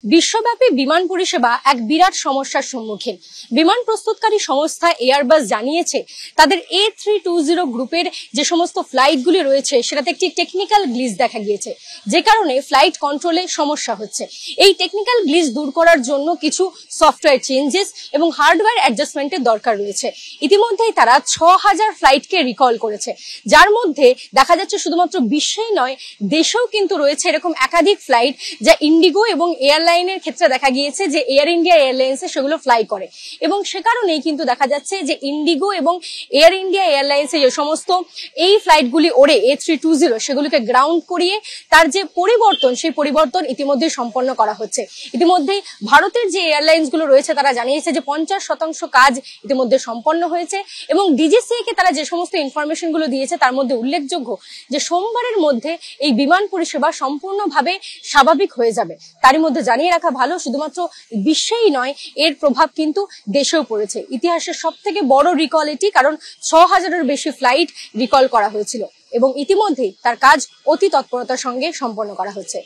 বিশ্বব্যাপী বিমান পরিষেবা এক বিরাট সমস্যার সম্মুখীন। বিমান প্রস্তুতকারী সংস্থা এয়ারবাস জানিয়েছে তাদের A320 গ্রুপের যে সমস্ত ফ্লাইটগুলি রয়েছে সেটাতে একটি টেকনিক্যাল গ্লিচ দেখা গিয়েছে, যে কারণে ফ্লাইট কন্ট্রোলে সমস্যা হচ্ছে। এই টেকনিক্যাল গ্লিচ দূর করার জন্য কিছু সফটওয়্যার চেঞ্জেস এবং হার্ডওয়্যার অ্যাডজাস্টমেন্টের দরকার রয়েছে। ইতিমধ্যেই তারা 6000 ফ্লাইটকে রিকল করেছে, যার মধ্যে দেখা যাচ্ছে শুধুমাত্র বিশ্বেই নয়, দেশেও কিন্তু রয়েছে এরকম একাধিক ফ্লাইট যা ইন্ডিগো এবং এয়ারলাইনের ক্ষেত্রে দেখা গিয়েছে যে এয়ার ইন্ডিয়া এয়ারলাইন্সে সেগুলো ফ্লাই করে, এবং সে কারণেই কিন্তু দেখা যাচ্ছে যে ইন্ডিগো এবং এয়ার ইন্ডিয়া এয়ারলাইন্সে যে সমস্ত এই ফ্লাইটগুলি ওড়ে A320 সেগুলোকে গ্রাউন্ড করিয়ে তার যে পরিবর্তন সেই পরিবর্তন ইতিমধ্যে সম্পন্ন করা হচ্ছে। ইতিমধ্যেই ভারতের যে এয়ারলাইন্স গুলো রয়েছে তারা জানিয়েছে যে 50% কাজ ইতিমধ্যে সম্পন্ন হয়েছে, এবং ডিজিসিএ কে তারা যে সমস্ত ইনফরমেশন গুলো দিয়েছে তার মধ্যে উল্লেখযোগ্য যে সোমবারের মধ্যে এই বিমান পরিষেবা সম্পূর্ণভাবে স্বাভাবিক হয়ে যাবে। তারই মধ্যে জানিয়ে রাখা ভালো, শুধুমাত্র বিশ্বেই নয়, এর প্রভাব কিন্তু দেশেও পড়েছে। ইতিহাসের সব থেকে বড় রিকল এটি, কারণ 6000-এর বেশি ফ্লাইট রিকল করা হয়েছিল এবং ইতিমধ্যেই তার কাজ অতি তৎপরতার সঙ্গে সম্পন্ন করা হচ্ছে।